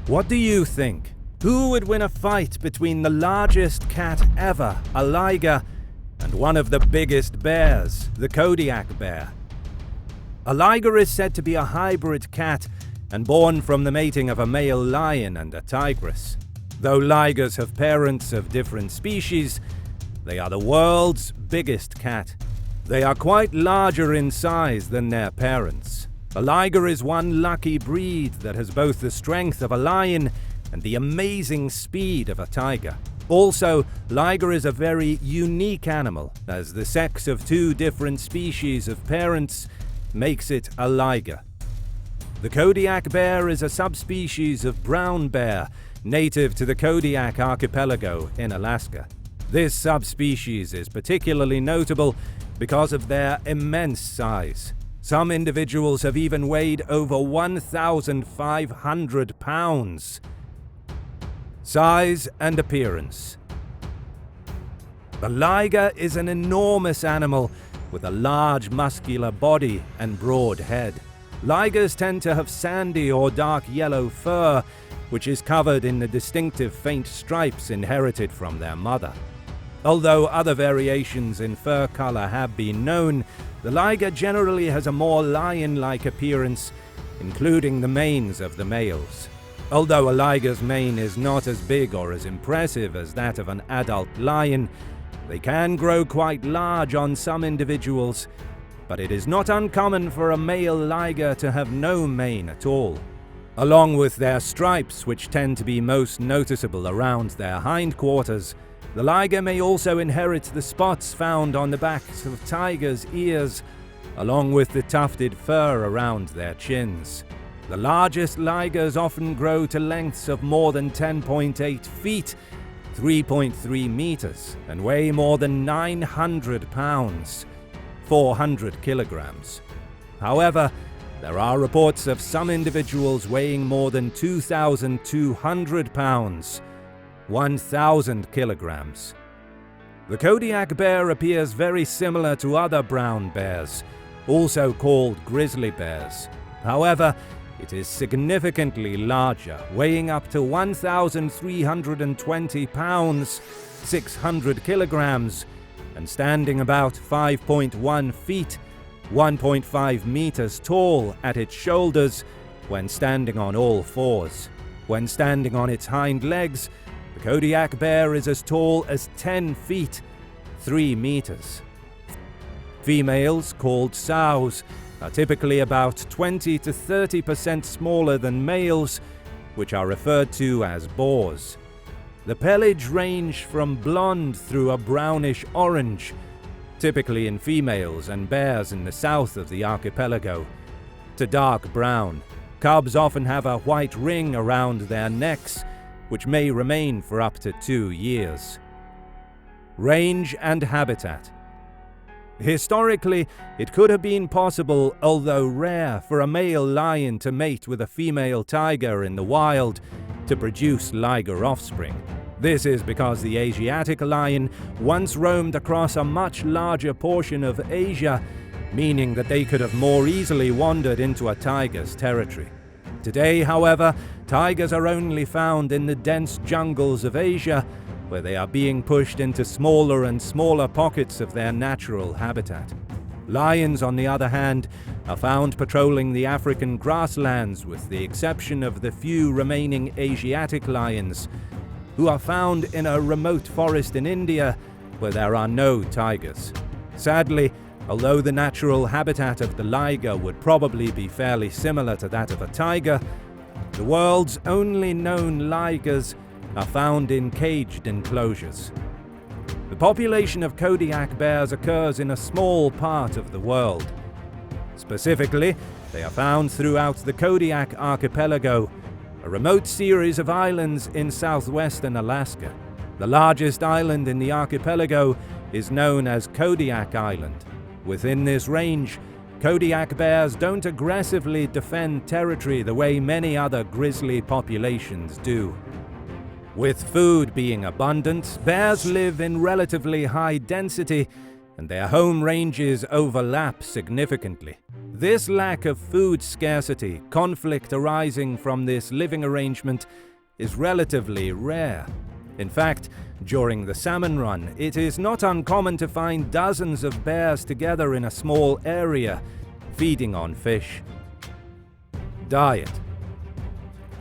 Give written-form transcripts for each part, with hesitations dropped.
What do you think? Who would win a fight between the largest cat ever, a liger, and one of the biggest bears, the Kodiak bear? A liger is said to be a hybrid cat and born from the mating of a male lion and a tigress. Though ligers have parents of different species, they are the world's biggest cat. They are quite larger in size than their parents. A liger is one lucky breed that has both the strength of a lion and the amazing speed of a tiger. Also, liger is a very unique animal, as the sex of two different species of parents makes it a liger. The Kodiak bear is a subspecies of brown bear, native to the Kodiak archipelago in Alaska. This subspecies is particularly notable because of their immense size. Some individuals have even weighed over 1,500 pounds. Size and appearance. The liger is an enormous animal with a large muscular body and broad head. Ligers tend to have sandy or dark yellow fur, which is covered in the distinctive faint stripes inherited from their mother. Although other variations in fur color have been known, the liger generally has a more lion-like appearance, including the manes of the males. Although a liger's mane is not as big or as impressive as that of an adult lion, they can grow quite large on some individuals, but it is not uncommon for a male liger to have no mane at all. Along with their stripes, which tend to be most noticeable around their hindquarters, the liger may also inherit the spots found on the backs of tigers' ears, along with the tufted fur around their chins. The largest ligers often grow to lengths of more than 10.8 feet, 3.3 meters, and weigh more than 900 pounds, 400 kilograms. However, there are reports of some individuals weighing more than 2,200 pounds, 1,000 kilograms. The Kodiak bear appears very similar to other brown bears, also called grizzly bears. However, it is significantly larger, weighing up to 1,320 pounds, 600 kilograms, and standing about 5.1 feet, 1.5 meters tall at its shoulders when standing on all fours. When standing on its hind legs, the Kodiak bear is as tall as 10 feet, 3 meters. Females, called sows, are typically about 20 to 30% smaller than males, which are referred to as boars. The pelage range from blonde through a brownish orange, typically in females and bears in the south of the archipelago, to dark brown. Cubs often have a white ring around their necks, which may remain for up to 2 years. Range and habitat. Historically, it could have been possible, although rare, for a male lion to mate with a female tiger in the wild to produce liger offspring. This is because the Asiatic lion once roamed across a much larger portion of Asia, meaning that they could have more easily wandered into a tiger's territory. Today, however, tigers are only found in the dense jungles of Asia, where they are being pushed into smaller and smaller pockets of their natural habitat. Lions, on the other hand, are found patrolling the African grasslands, with the exception of the few remaining Asiatic lions, who are found in a remote forest in India where there are no tigers. Sadly, although the natural habitat of the liger would probably be fairly similar to that of a tiger, the world's only known ligers are found in caged enclosures. The population of Kodiak bears occurs in a small part of the world. Specifically, they are found throughout the Kodiak archipelago, a remote series of islands in southwestern Alaska. The largest island in the archipelago is known as Kodiak Island. Within this range, Kodiak bears don't aggressively defend territory the way many other grizzly populations do. With food being abundant, bears live in relatively high density, and their home ranges overlap significantly. This lack of food scarcity, conflict arising from this living arrangement, is relatively rare. In fact, during the salmon run, it is not uncommon to find dozens of bears together in a small area, feeding on fish. Diet.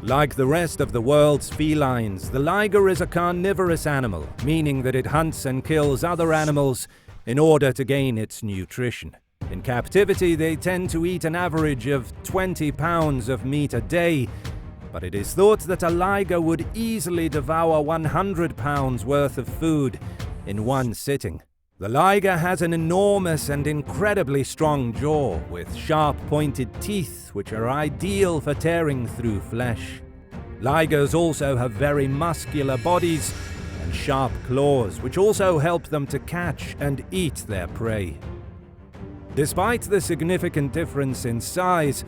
Like the rest of the world's felines, the liger is a carnivorous animal, meaning that it hunts and kills other animals in order to gain its nutrition. In captivity, they tend to eat an average of 20 pounds of meat a day, but it is thought that a liger would easily devour 100 pounds worth of food in one sitting. The liger has an enormous and incredibly strong jaw with sharp pointed teeth which are ideal for tearing through flesh. Ligers also have very muscular bodies and sharp claws which also help them to catch and eat their prey. Despite the significant difference in size,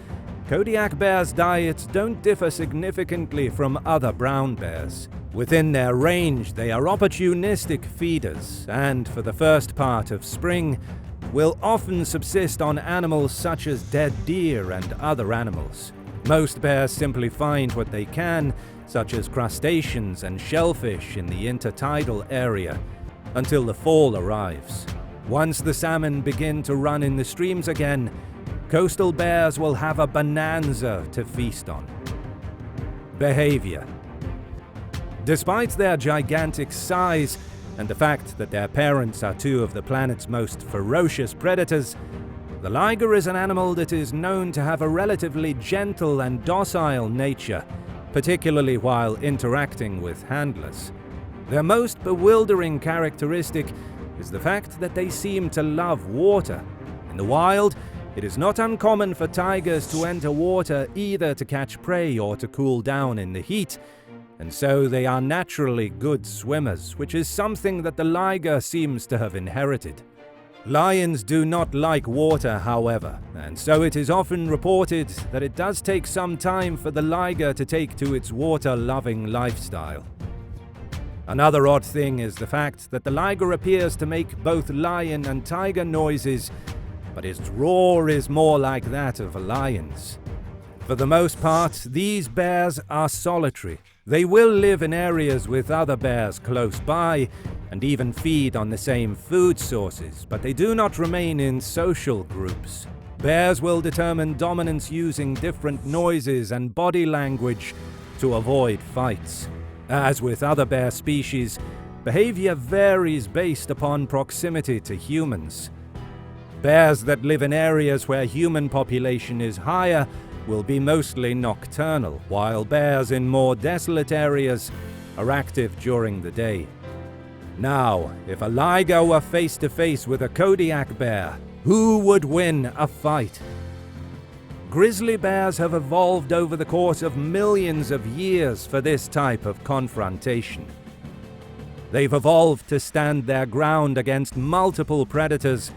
Kodiak bears' diets don't differ significantly from other brown bears. Within their range, they are opportunistic feeders, and for the first part of spring, will often subsist on animals such as dead deer and other animals. Most bears simply find what they can, such as crustaceans and shellfish in the intertidal area, until the fall arrives. Once the salmon begin to run in the streams again, coastal bears will have a bonanza to feast on. Behavior. Despite their gigantic size and the fact that their parents are two of the planet's most ferocious predators, the liger is an animal that is known to have a relatively gentle and docile nature, particularly while interacting with handlers. Their most bewildering characteristic is the fact that they seem to love water. In the wild, it is not uncommon for tigers to enter water either to catch prey or to cool down in the heat, and so they are naturally good swimmers, which is something that the liger seems to have inherited. Lions do not like water, however, and so it is often reported that it does take some time for the liger to take to its water-loving lifestyle. Another odd thing is the fact that the liger appears to make both lion and tiger noises, but its roar is more like that of a lion's. For the most part, these bears are solitary. They will live in areas with other bears close by, and even feed on the same food sources, but they do not remain in social groups. Bears will determine dominance using different noises and body language to avoid fights. As with other bear species, behavior varies based upon proximity to humans. Bears that live in areas where human population is higher will be mostly nocturnal, while bears in more desolate areas are active during the day. Now, if a liger were face to face with a Kodiak bear, who would win a fight? Grizzly bears have evolved over the course of millions of years for this type of confrontation. They've evolved to stand their ground against multiple predators,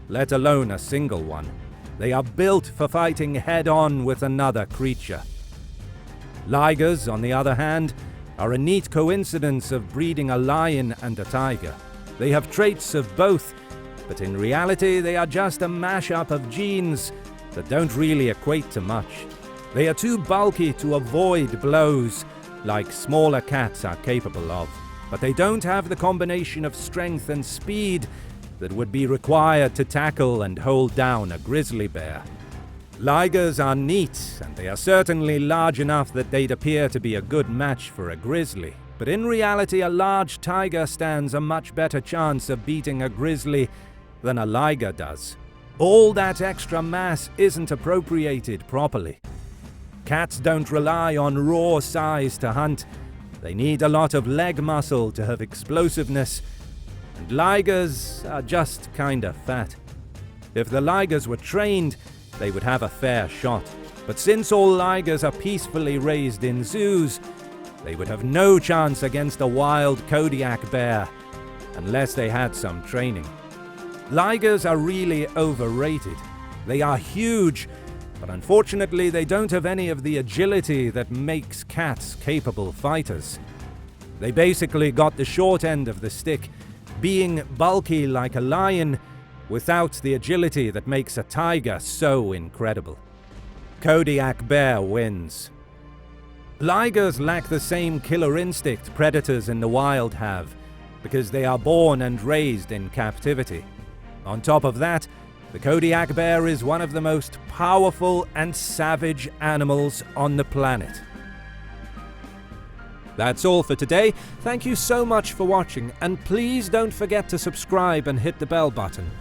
let alone a single one. They are built for fighting head-on with another creature. Ligers, on the other hand, are a neat coincidence of breeding a lion and a tiger. They have traits of both, but in reality they are just a mashup of genes that don't really equate to much. They are too bulky to avoid blows like smaller cats are capable of, but they don't have the combination of strength and speed that would be required to tackle and hold down a grizzly bear. Ligers are neat, and they are certainly large enough that they'd appear to be a good match for a grizzly, but in reality a large tiger stands a much better chance of beating a grizzly than a liger does. All that extra mass isn't appropriated properly. Cats don't rely on raw size to hunt. They need a lot of leg muscle to have explosiveness, and ligers are just kinda fat. If the ligers were trained, they would have a fair shot. But since all ligers are peacefully raised in zoos, they would have no chance against a wild Kodiak bear, unless they had some training. Ligers are really overrated. They are huge, but unfortunately they don't have any of the agility that makes cats capable fighters. They basically got the short end of the stick, being bulky like a lion, without the agility that makes a tiger so incredible. Kodiak bear wins. Ligers lack the same killer instinct predators in the wild have, because they are born and raised in captivity. On top of that, the Kodiak bear is one of the most powerful and savage animals on the planet. That's all for today. Thank you so much for watching, and please don't forget to subscribe and hit the bell button.